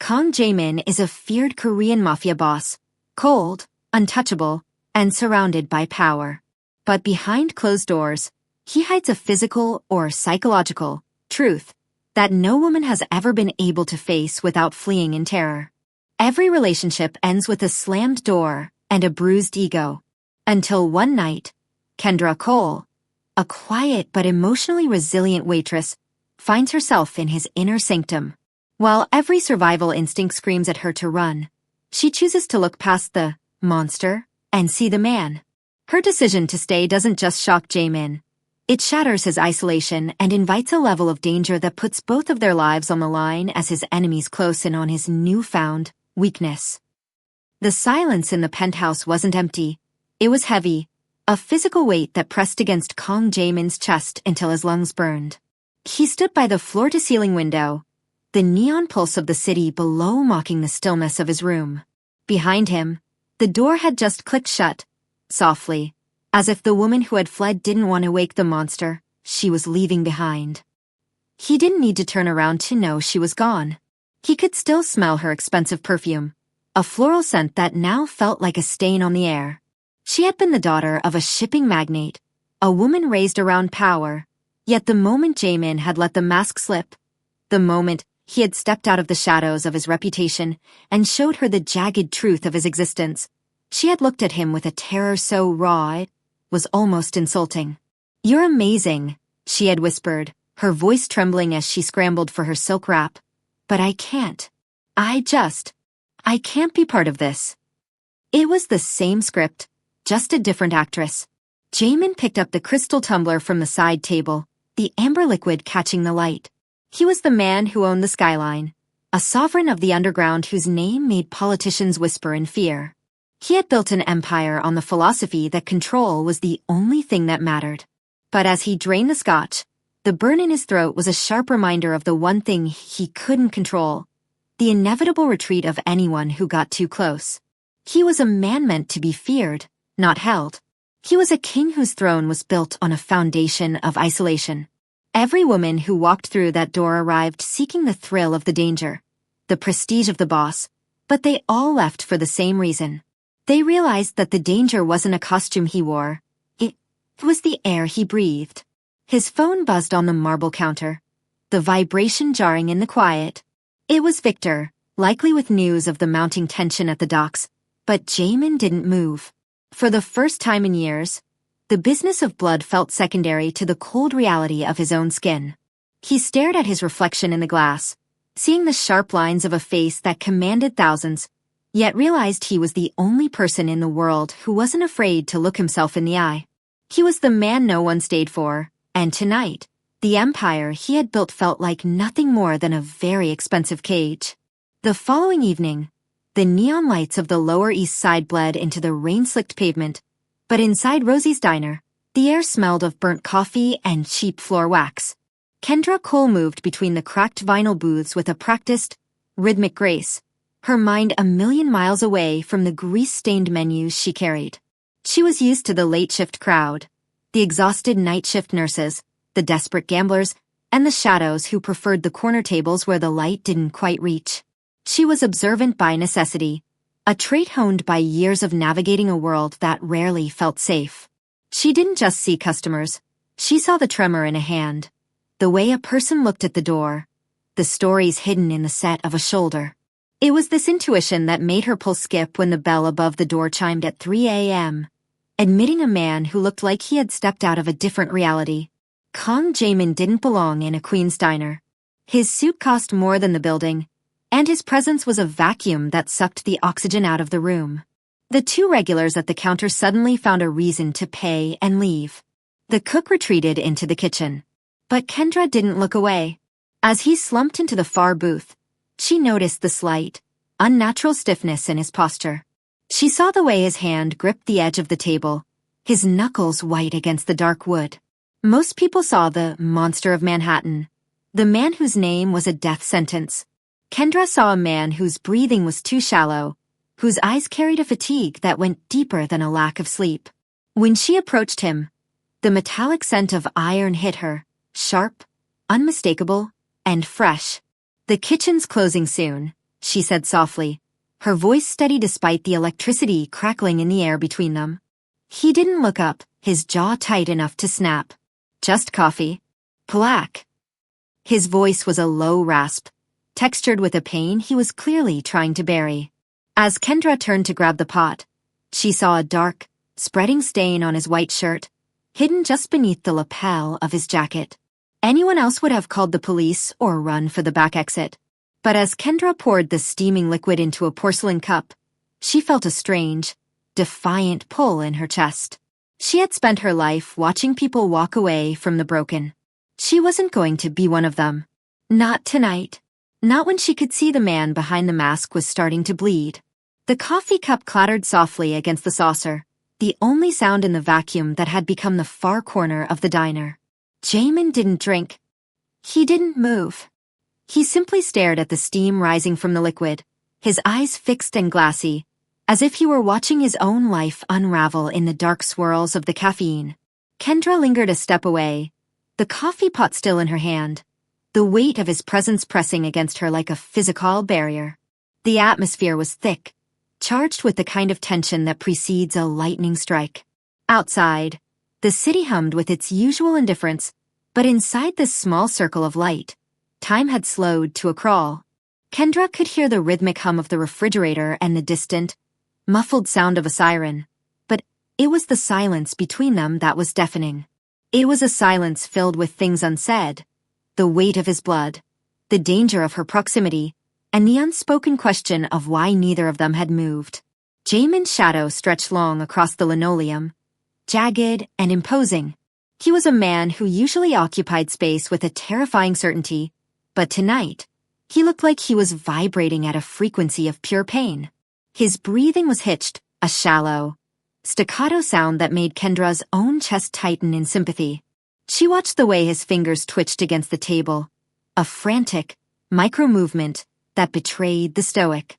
Kang Jae-min is a feared Korean mafia boss, cold, untouchable, and surrounded by power. But behind closed doors, he hides a physical or psychological truth that no woman has ever been able to face without fleeing in terror. Every relationship ends with a slammed door and a bruised ego. Until one night, Kendra Cole, a quiet but emotionally resilient waitress, finds herself in his inner sanctum. While every survival instinct screams at her to run, she chooses to look past the monster and see the man. Her decision to stay doesn't just shock Jae-min. It shatters his isolation and invites a level of danger that puts both of their lives on the line as his enemies close in on his newfound weakness. The silence in the penthouse wasn't empty. It was heavy, a physical weight that pressed against Kang Jae-min's chest until his lungs burned. He stood by the floor-to-ceiling window, the neon pulse of the city below mocking the stillness of his room. Behind him, the door had just clicked shut, softly, as if the woman who had fled didn't want to wake the monster she was leaving behind. He didn't need to turn around to know she was gone. He could still smell her expensive perfume, a floral scent that now felt like a stain on the air. She had been the daughter of a shipping magnate, a woman raised around power, yet the moment Jae-min had let the mask slip, the moment he had stepped out of the shadows of his reputation and showed her the jagged truth of his existence, she had looked at him with a terror so raw it was almost insulting. "You're amazing," she had whispered, her voice trembling as she scrambled for her silk wrap. "But I can't. I can't be part of this." It was the same script, just a different actress. Jae-min picked up the crystal tumbler from the side table, the amber liquid catching the light. He was the man who owned the skyline, a sovereign of the underground whose name made politicians whisper in fear. He had built an empire on the philosophy that control was the only thing that mattered. But as he drained the scotch, the burn in his throat was a sharp reminder of the one thing he couldn't control, the inevitable retreat of anyone who got too close. He was a man meant to be feared, not held. He was a king whose throne was built on a foundation of isolation. Every woman who walked through that door arrived seeking the thrill of the danger, the prestige of the boss, but they all left for the same reason. They realized that the danger wasn't a costume he wore. It was the air he breathed. His phone buzzed on the marble counter, the vibration jarring in the quiet. It was Victor, likely with news of the mounting tension at the docks, but Jae-min didn't move. For the first time in years, the business of blood felt secondary to the cold reality of his own skin. He stared at his reflection in the glass, seeing the sharp lines of a face that commanded thousands, yet realized he was the only person in the world who wasn't afraid to look himself in the eye. He was the man no one stayed for, and tonight, the empire he had built felt like nothing more than a very expensive cage. The following evening, the neon lights of the Lower East Side bled into the rain-slicked pavement, but inside Rosie's diner, the air smelled of burnt coffee and cheap floor wax. Kendra Cole moved between the cracked vinyl booths with a practiced, rhythmic grace, her mind a million miles away from the grease-stained menus she carried. She was used to the late-shift crowd, the exhausted night-shift nurses, the desperate gamblers, and the shadows who preferred the corner tables where the light didn't quite reach. She was observant by necessity, a trait honed by years of navigating a world that rarely felt safe. She didn't just see customers. She saw the tremor in a hand, the way a person looked at the door, the stories hidden in the set of a shoulder. It was this intuition that made her pulse skip when the bell above the door chimed at 3 a.m., admitting a man who looked like he had stepped out of a different reality. Kang Jae-min didn't belong in a queen's diner. His suit cost more than the building, and his presence was a vacuum that sucked the oxygen out of the room. The two regulars at the counter suddenly found a reason to pay and leave. The cook retreated into the kitchen. But Kendra didn't look away. As he slumped into the far booth, she noticed the slight, unnatural stiffness in his posture. She saw the way his hand gripped the edge of the table, his knuckles white against the dark wood. Most people saw the monster of Manhattan, the man whose name was a death sentence. Kendra saw a man whose breathing was too shallow, whose eyes carried a fatigue that went deeper than a lack of sleep. When she approached him, the metallic scent of iron hit her, sharp, unmistakable, and fresh. The kitchen's closing soon, she said softly, her voice steady despite the electricity crackling in the air between them. He didn't look up, his jaw tight enough to snap. Just coffee. Black. His voice was a low rasp, textured with a pain he was clearly trying to bury. As Kendra turned to grab the pot, she saw a dark, spreading stain on his white shirt, hidden just beneath the lapel of his jacket. Anyone else would have called the police or run for the back exit. But as Kendra poured the steaming liquid into a porcelain cup, she felt a strange, defiant pull in her chest. She had spent her life watching people walk away from the broken. She wasn't going to be one of them. Not tonight. Not when she could see the man behind the mask was starting to bleed. The coffee cup clattered softly against the saucer, the only sound in the vacuum that had become the far corner of the diner. Jamin didn't drink. He didn't move. He simply stared at the steam rising from the liquid, his eyes fixed and glassy, as if he were watching his own life unravel in the dark swirls of the caffeine. Kendra lingered a step away, the coffee pot still in her hand, the weight of his presence pressing against her like a physical barrier. The atmosphere was thick, charged with the kind of tension that precedes a lightning strike. Outside, the city hummed with its usual indifference, but inside this small circle of light, time had slowed to a crawl. Kendra could hear the rhythmic hum of the refrigerator and the distant, muffled sound of a siren, but it was the silence between them that was deafening. It was a silence filled with things unsaid, the weight of his blood, the danger of her proximity, and the unspoken question of why neither of them had moved. Jamin's shadow stretched long across the linoleum, jagged and imposing. He was a man who usually occupied space with a terrifying certainty, but tonight, he looked like he was vibrating at a frequency of pure pain. His breathing was hitched, a shallow, staccato sound that made Kendra's own chest tighten in sympathy. She watched the way his fingers twitched against the table, a frantic, micro-movement that betrayed the stoic.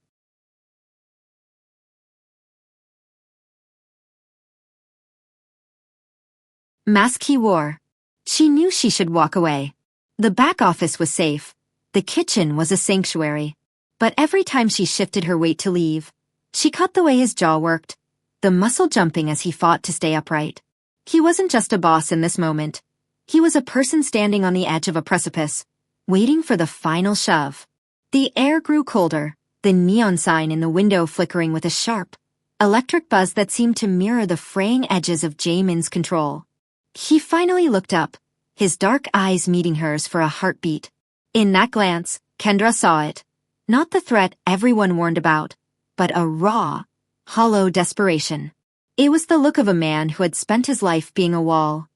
Mask he wore. She knew she should walk away. The back office was safe. The kitchen was a sanctuary. But every time she shifted her weight to leave, she caught the way his jaw worked, the muscle jumping as he fought to stay upright. He wasn't just a boss in this moment. He was a person standing on the edge of a precipice, waiting for the final shove. The air grew colder, the neon sign in the window flickering with a sharp, electric buzz that seemed to mirror the fraying edges of Jamin's control. He finally looked up, his dark eyes meeting hers for a heartbeat. In that glance, Kendra saw it. Not the threat everyone warned about, but a raw, hollow desperation. It was the look of a man who had spent his life being a wall,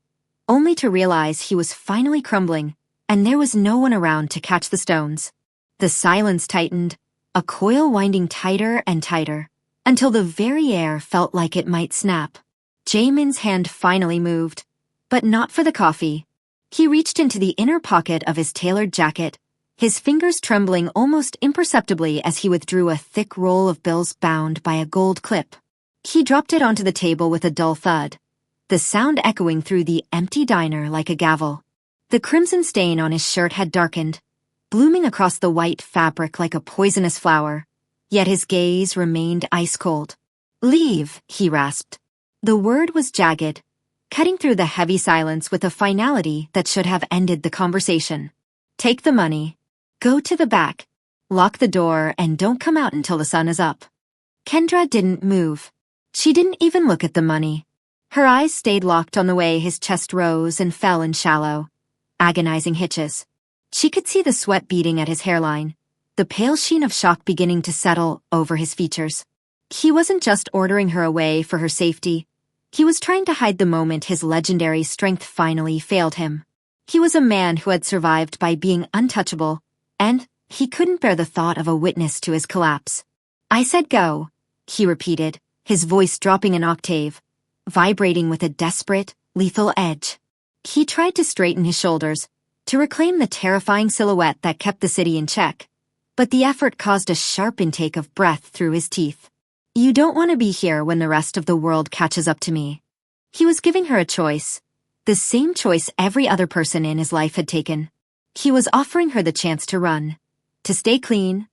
only to realize he was finally crumbling, and there was no one around to catch the stones. The silence tightened, a coil winding tighter and tighter, until the very air felt like it might snap. Jamin's hand finally moved, but not for the coffee. He reached into the inner pocket of his tailored jacket, his fingers trembling almost imperceptibly as he withdrew a thick roll of bills bound by a gold clip. He dropped it onto the table with a dull thud, the sound echoing through the empty diner like a gavel. The crimson stain on his shirt had darkened, blooming across the white fabric like a poisonous flower, yet his gaze remained ice-cold. "Leave," he rasped. The word was jagged, cutting through the heavy silence with a finality that should have ended the conversation. "Take the money. Go to the back. Lock the door and don't come out until the sun is up." Kendra didn't move. She didn't even look at the money. Her eyes stayed locked on the way his chest rose and fell in shallow, agonizing hitches. She could see the sweat beading at his hairline, the pale sheen of shock beginning to settle over his features. He wasn't just ordering her away for her safety. He was trying to hide the moment his legendary strength finally failed him. He was a man who had survived by being untouchable, and he couldn't bear the thought of a witness to his collapse. "I said go," he repeated, his voice dropping an octave, vibrating with a desperate, lethal edge. He tried to straighten his shoulders, to reclaim the terrifying silhouette that kept the city in check, but the effort caused a sharp intake of breath through his teeth. "You don't want to be here when the rest of the world catches up to me." He was giving her a choice, the same choice every other person in his life had taken. He was offering her the chance to run, to stay clean,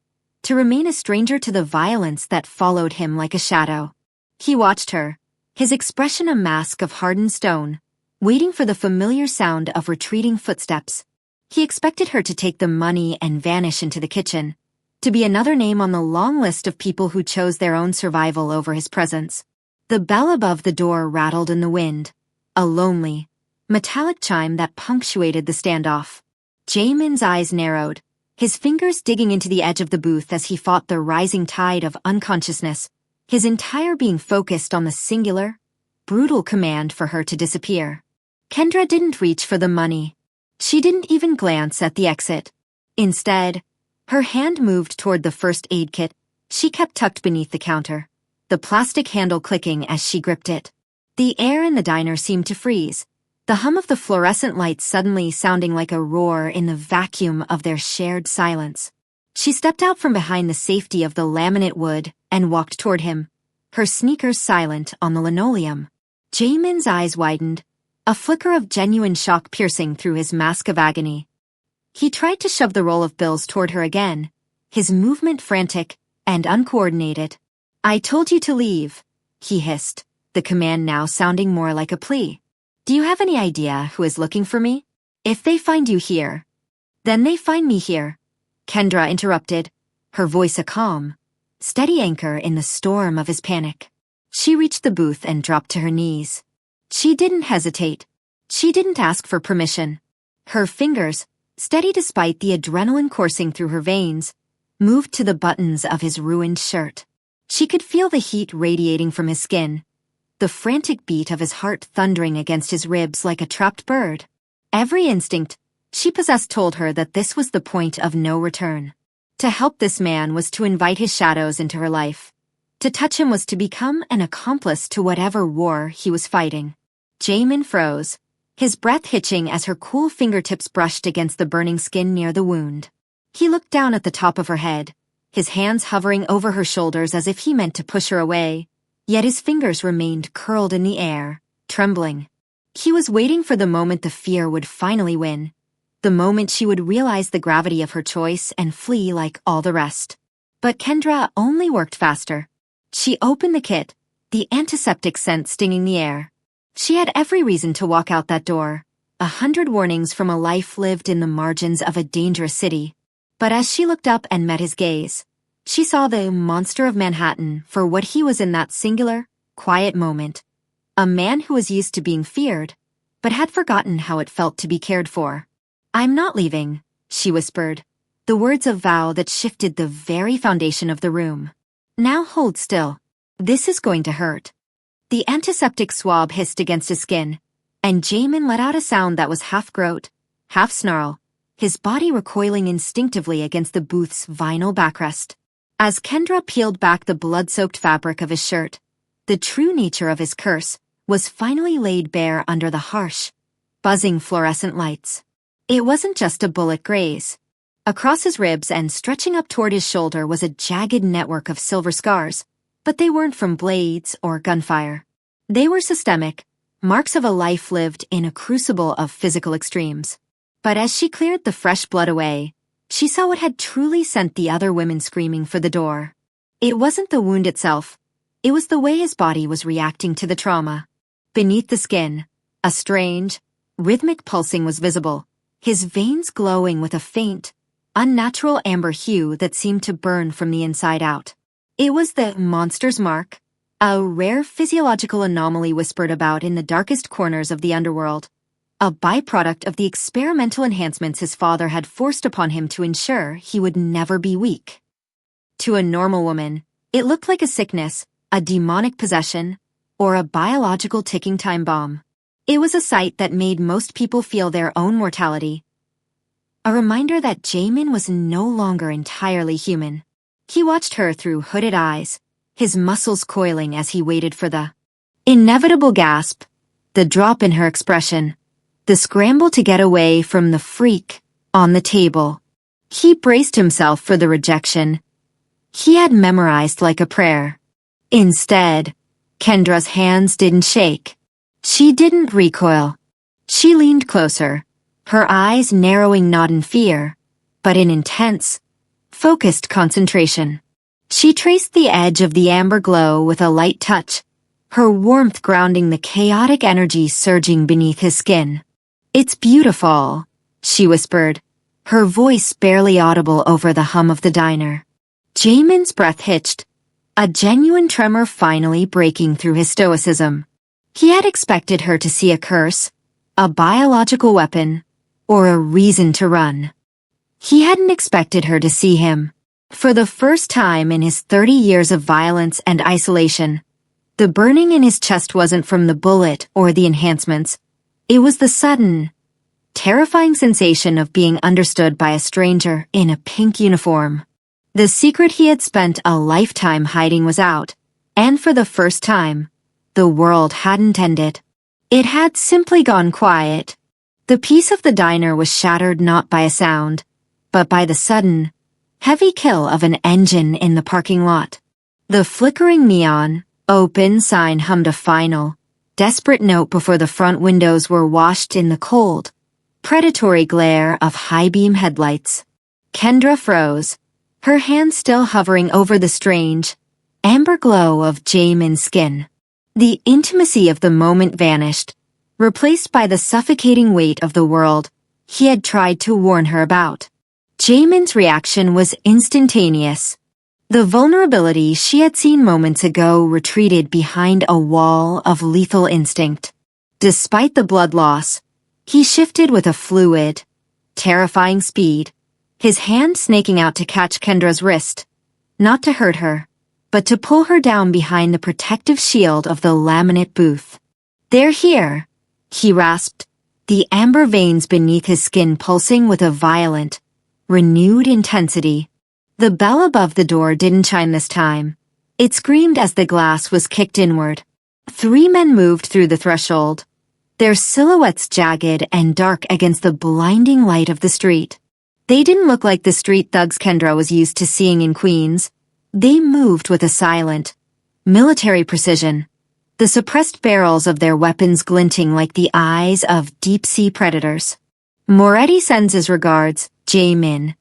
to remain a stranger to the violence that followed him like a shadow. He watched her, his expression a mask of hardened stone, waiting for the familiar sound of retreating footsteps. He expected her to take the money and vanish into the kitchen, to be another name on the long list of people who chose their own survival over his presence. The bell above the door rattled in the wind, a lonely, metallic chime that punctuated the standoff. Jaemin's eyes narrowed, his fingers digging into the edge of the booth as he fought the rising tide of unconsciousness, his entire being focused on the singular, brutal command for her to disappear. Kendra didn't reach for the money. She didn't even glance at the exit. Instead, her hand moved toward the first aid kit she kept tucked beneath the counter, the plastic handle clicking as she gripped it. The air in the diner seemed to freeze, the hum of the fluorescent lights suddenly sounding like a roar in the vacuum of their shared silence. She stepped out from behind the safety of the laminate wood and walked toward him, her sneakers silent on the linoleum. Jaemin's eyes widened, a flicker of genuine shock piercing through his mask of agony. He tried to shove the roll of bills toward her again, his movement frantic and uncoordinated. "I told you to leave," he hissed, the command now sounding more like a plea. "Do you have any idea who is looking for me? If they find you here, then they find me here," Kendra interrupted, her voice a calm, steady anchor in the storm of his panic. She reached the booth and dropped to her knees. She didn't hesitate. She didn't ask for permission. Her fingers, steady despite the adrenaline coursing through her veins, moved to the buttons of his ruined shirt. She could feel the heat radiating from his skin, the frantic beat of his heart thundering against his ribs like a trapped bird. Every instinct she possessed told her that this was the point of no return. To help this man was to invite his shadows into her life. To touch him was to become an accomplice to whatever war he was fighting. Jaemin froze, his breath hitching as her cool fingertips brushed against the burning skin near the wound. He looked down at the top of her head, his hands hovering over her shoulders as if he meant to push her away, yet his fingers remained curled in the air, trembling. He was waiting for the moment the fear would finally win, the moment she would realize the gravity of her choice and flee like all the rest. But Kendra only worked faster. She opened the kit, the antiseptic scent stinging the air. She had every reason to walk out that door, 100 warnings from a life lived in the margins of a dangerous city. But as she looked up and met his gaze, she saw the monster of Manhattan for what he was in that singular, quiet moment. A man who was used to being feared, but had forgotten how it felt to be cared for. "I'm not leaving," she whispered, the words of vow that shifted the very foundation of the room. "Now hold still. This is going to hurt." The antiseptic swab hissed against his skin, and Jaemin let out a sound that was half groat, half snarl, his body recoiling instinctively against the booth's vinyl backrest. As Kendra peeled back the blood-soaked fabric of his shirt, the true nature of his curse was finally laid bare under the harsh, buzzing fluorescent lights. It wasn't just a bullet graze. Across his ribs and stretching up toward his shoulder was a jagged network of silver scars, but they weren't from blades or gunfire. They were systemic, marks of a life lived in a crucible of physical extremes. But as she cleared the fresh blood away, she saw what had truly sent the other women screaming for the door. It wasn't the wound itself. It was the way his body was reacting to the trauma. Beneath the skin, a strange, rhythmic pulsing was visible, his veins glowing with a faint, unnatural amber hue that seemed to burn from the inside out. It was the monster's mark, a rare physiological anomaly whispered about in the darkest corners of the underworld, a byproduct of the experimental enhancements his father had forced upon him to ensure he would never be weak. To a normal woman, it looked like a sickness, a demonic possession, or a biological ticking time bomb. It was a sight that made most people feel their own mortality, a reminder that Jaemin was no longer entirely human. He watched her through hooded eyes, his muscles coiling as he waited for the inevitable gasp, the drop in her expression, the scramble to get away from the freak on the table. He braced himself for the rejection he had memorized like a prayer. Instead, Kendra's hands didn't shake. She didn't recoil. She leaned closer, her eyes narrowing not in fear, but in intense, focused concentration. She traced the edge of the amber glow with a light touch, her warmth grounding the chaotic energy surging beneath his skin. "It's beautiful," she whispered, her voice barely audible over the hum of the diner. Jamin's breath hitched, a genuine tremor finally breaking through his stoicism. He had expected her to see a curse, a biological weapon, or a reason to run. He hadn't expected her to see him. For the first time in his 30 years of violence and isolation, the burning in his chest wasn't from the bullet or the enhancements. It was the sudden, terrifying sensation of being understood by a stranger in a pink uniform. The secret he had spent a lifetime hiding was out, and for the first time, the world hadn't ended. It had simply gone quiet. The peace of the diner was shattered not by a sound, but by the sudden, heavy kill of an engine in the parking lot. The flickering neon, open sign hummed a final, desperate note before the front windows were washed in the cold, predatory glare of high-beam headlights. Kendra froze, her hand still hovering over the strange, amber glow of Jamin's skin. The intimacy of the moment vanished, replaced by the suffocating weight of the world he had tried to warn her about. Jamin's reaction was instantaneous. The vulnerability she had seen moments ago retreated behind a wall of lethal instinct. Despite the blood loss, he shifted with a fluid, terrifying speed, his hand snaking out to catch Kendra's wrist, not to hurt her, but to pull her down behind the protective shield of the laminate booth. "They're here," he rasped, the amber veins beneath his skin pulsing with a violent, renewed intensity. The bell above the door didn't chime this time. It screamed as the glass was kicked inward. 3 men moved through the threshold, their silhouettes jagged and dark against the blinding light of the street. They didn't look like the street thugs Kendra was used to seeing in Queens. They moved with a silent, military precision, the suppressed barrels of their weapons glinting like the eyes of deep-sea predators. "Moretti sends his regards, Jamin,"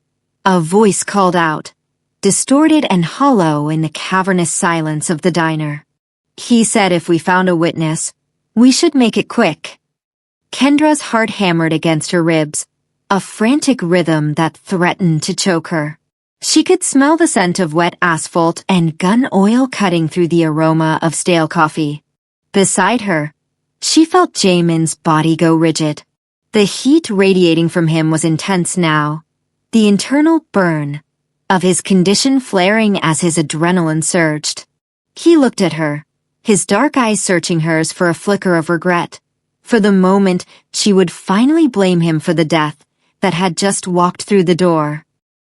a voice called out, distorted and hollow in the cavernous silence of the diner. "He said if we found a witness, we should make it quick." Kendra's heart hammered against her ribs, a frantic rhythm that threatened to choke her. She could smell the scent of wet asphalt and gun oil cutting through the aroma of stale coffee. Beside her, she felt Jamin's body go rigid. The heat radiating from him was intense now, the internal burn of his condition flaring as his adrenaline surged. He looked at her, his dark eyes searching hers for a flicker of regret, for the moment she would finally blame him for the death that had just walked through the door.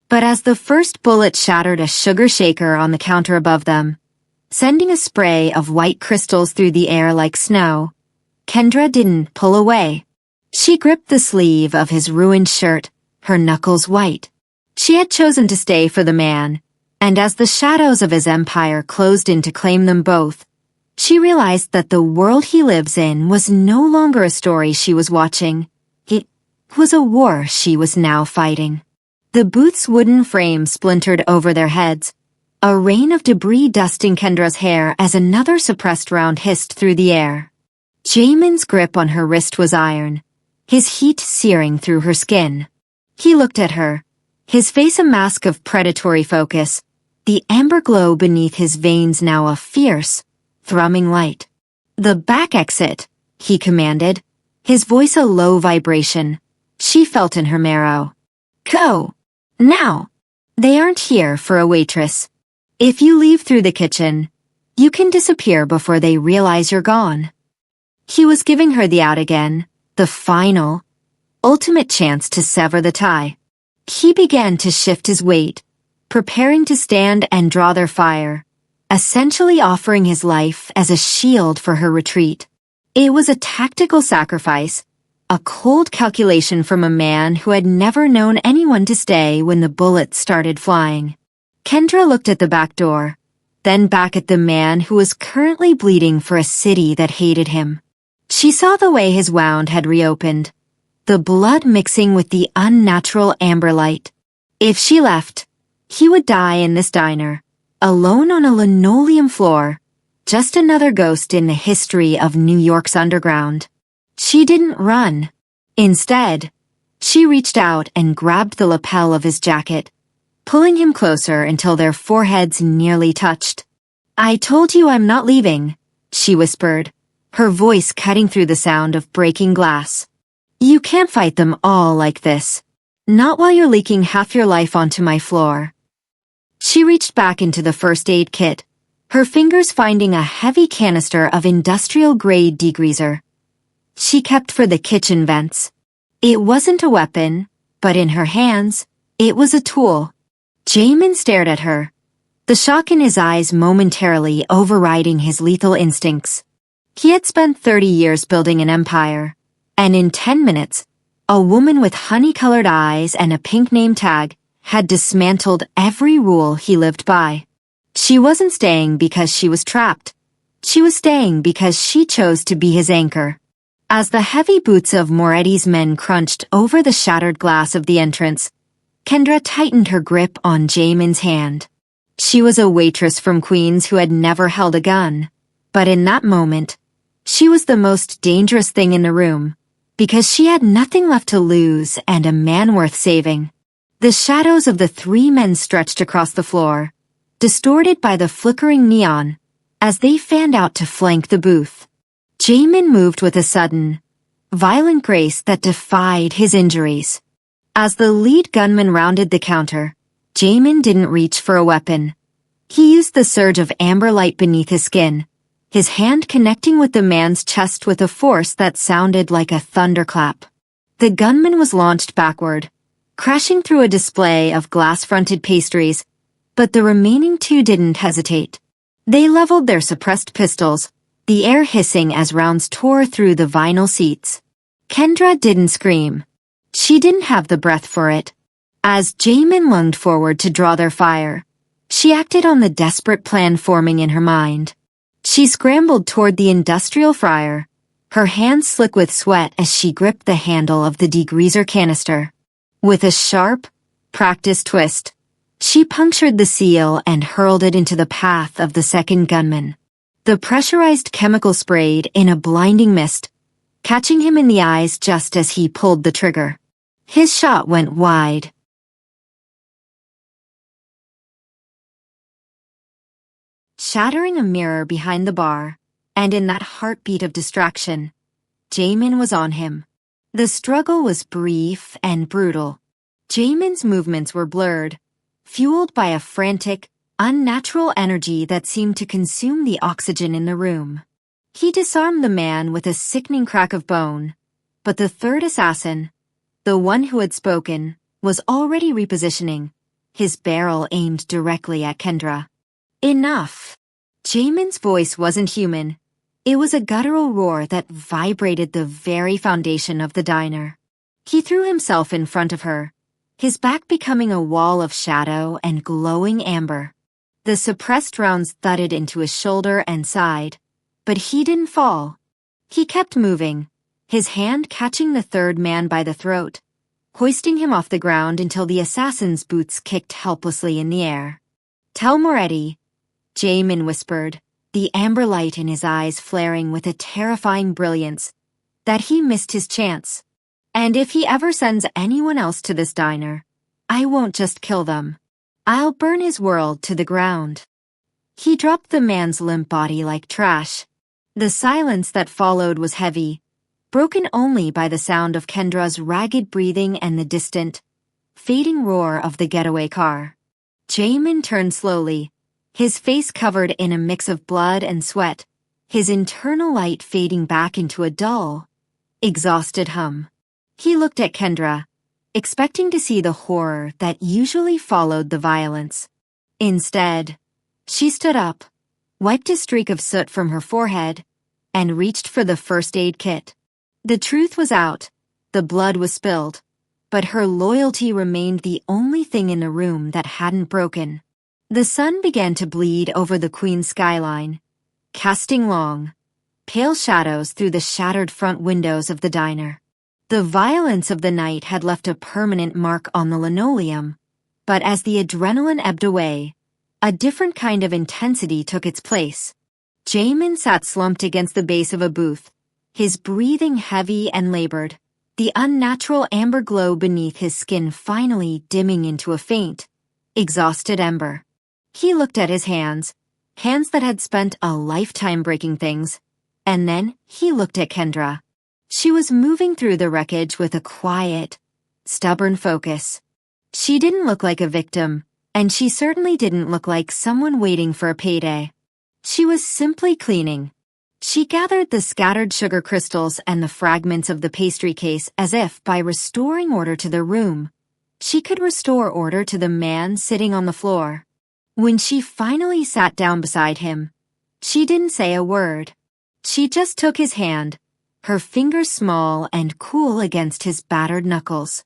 But as the first bullet shattered a sugar shaker on the counter above them, sending a spray of white crystals through the air like snow, Kendra didn't pull away. She gripped the sleeve of his ruined shirt, her knuckles white. She had chosen to stay for the man, and as the shadows of his empire closed in to claim them both, she realized that the world he lives in was no longer a story she was watching. It was a war she was now fighting. The booth's wooden frame splintered over their heads, a rain of debris dusting Kendra's hair as another suppressed round hissed through the air. Jamin's grip on her wrist was iron, his heat searing through her skin. He looked at her, his face a mask of predatory focus, the amber glow beneath his veins now a fierce, thrumming light. "The back exit," he commanded, his voice a low vibration she felt in her marrow. "Go! Now! They aren't here for a waitress. If you leave through the kitchen, you can disappear before they realize you're gone." He was giving her the out again, the final, ultimate chance to sever the tie. He began to shift his weight, preparing to stand and draw their fire, essentially offering his life as a shield for her retreat. It was a tactical sacrifice, a cold calculation from a man who had never known anyone to stay when the bullets started flying. Kendra looked at the back door, then back at the man who was currently bleeding for a city that hated him. She saw the way his wound had reopened, the blood mixing with the unnatural amber light. If she left, He would die in this diner, alone on a linoleum floor, just another ghost in the history of New York's underground. She didn't run. Instead, she reached out and grabbed the lapel of his jacket, pulling him closer until their foreheads nearly touched. "I told you I'm not leaving," she whispered, her voice cutting through the sound of breaking glass. "You can't fight them all like this. Not while you're leaking half your life onto my floor." She reached back into the first aid kit, her fingers finding a heavy canister of industrial-grade degreaser. She kept for the kitchen vents. It wasn't a weapon, but in her hands, it was a tool. Jamin stared at her, the shock in his eyes momentarily overriding his lethal instincts. He had spent 30 years building an empire, and in 10 minutes, a woman with honey-colored eyes and a pink name tag had dismantled every rule he lived by. She wasn't staying because she was trapped. She was staying because she chose to be his anchor. As the heavy boots of Moretti's men crunched over the shattered glass of the entrance, Kendra tightened her grip on Jamin's hand. She was a waitress from Queens who had never held a gun, but in that moment, she was the most dangerous thing in the room, because she had nothing left to lose and a man worth saving. The shadows of the three men stretched across the floor, distorted by the flickering neon, as they fanned out to flank the booth. Jamin moved with a sudden, violent grace that defied his injuries. As the lead gunman rounded the counter, Jamin didn't reach for a weapon. He used the surge of amber light beneath his skin, his hand connecting with the man's chest with a force that sounded like a thunderclap. The gunman was launched backward, crashing through a display of glass-fronted pastries, but the remaining two didn't hesitate. They leveled their suppressed pistols, the air hissing as rounds tore through the vinyl seats. Kendra didn't scream. She didn't have the breath for it. As Jamin lunged forward to draw their fire, she acted on the desperate plan forming in her mind. She scrambled toward the industrial fryer, her hands slick with sweat as she gripped the handle of the degreaser canister. With a sharp, practiced twist, she punctured the seal and hurled it into the path of the second gunman. The pressurized chemical sprayed in a blinding mist, catching him in the eyes just as he pulled the trigger. His shot went wide. Shattering a mirror behind the bar, and in that heartbeat of distraction, Jamin was on him. The struggle was brief and brutal. Jamin's movements were blurred, fueled by a frantic, unnatural energy that seemed to consume the oxygen in the room. He disarmed the man with a sickening crack of bone, but the third assassin, the one who had spoken, was already repositioning, his barrel aimed directly at Kendra. Enough! Jamin's voice wasn't human. It was a guttural roar that vibrated the very foundation of the diner. He threw himself in front of her, his back becoming a wall of shadow and glowing amber. The suppressed rounds thudded into his shoulder and side, but he didn't fall. He kept moving, his hand catching the third man by the throat, hoisting him off the ground until the assassin's boots kicked helplessly in the air. "Tell Moretti," Jamin whispered, the amber light in his eyes flaring with a terrifying brilliance, "that he missed his chance. And if he ever sends anyone else to this diner, I won't just kill them. I'll burn his world to the ground." He dropped the man's limp body like trash. The silence that followed was heavy, broken only by the sound of Kendra's ragged breathing and the distant, fading roar of the getaway car. Jamin turned slowly, his face covered in a mix of blood and sweat, his internal light fading back into a dull, exhausted hum. He looked at Kendra, expecting to see the horror that usually followed the violence. Instead, she stood up, wiped a streak of soot from her forehead, and reached for the first aid kit. The truth was out, the blood was spilled, but her loyalty remained the only thing in the room that hadn't broken. The sun began to bleed over the Queen's skyline, casting long, pale shadows through the shattered front windows of the diner. The violence of the night had left a permanent mark on the linoleum, But as the adrenaline ebbed away, a different kind of intensity took its place. Jamin sat slumped against the base of a booth, his breathing heavy and labored, the unnatural amber glow beneath his skin finally dimming into a faint, exhausted ember. He looked at his hands that had spent a lifetime breaking things, and then he looked at Kendra. She was moving through the wreckage with a quiet, stubborn focus. She didn't look like a victim, and she certainly didn't look like someone waiting for a payday. She was simply cleaning. She gathered the scattered sugar crystals and the fragments of the pastry case as if by restoring order to the room, she could restore order to the man sitting on the floor. When she finally sat down beside him, she didn't say a word. She just took his hand, her fingers small and cool against his battered knuckles.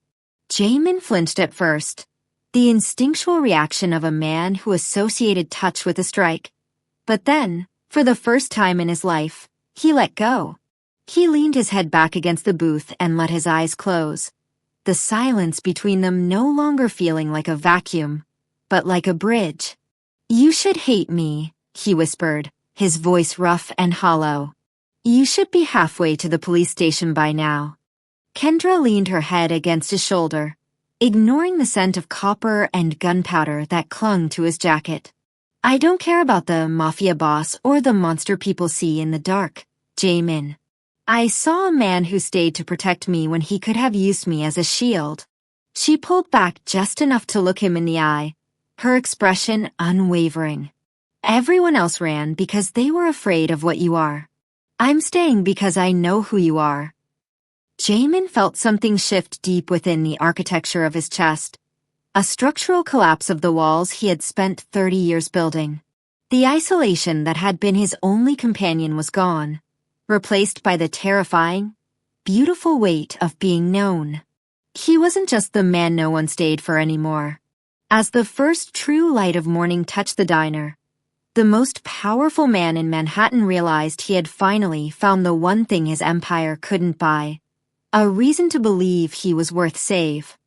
Jamin flinched at first, the instinctual reaction of a man who associated touch with a strike. But then, for the first time in his life, he let go. He leaned his head back against the booth and let his eyes close, the silence between them no longer feeling like a vacuum, but like a bridge. "You should hate me," he whispered, his voice rough and hollow. "You should be halfway to the police station by now." Kendra leaned her head against his shoulder, ignoring the scent of copper and gunpowder that clung to his jacket. "I don't care about the mafia boss or the monster people see in the dark, Jamin. I saw a man who stayed to protect me when he could have used me as a shield." She pulled back just enough to look him in the eye, her expression unwavering. "Everyone else ran because they were afraid of what you are. I'm staying because I know who you are." Jamin felt something shift deep within the architecture of his chest, a structural collapse of the walls he had spent 30 years building. The isolation that had been his only companion was gone, replaced by the terrifying, beautiful weight of being known. He wasn't just the man no one stayed for anymore. As the first true light of morning touched the diner, the most powerful man in Manhattan realized he had finally found the one thing his empire couldn't buy, a reason to believe he was worth save.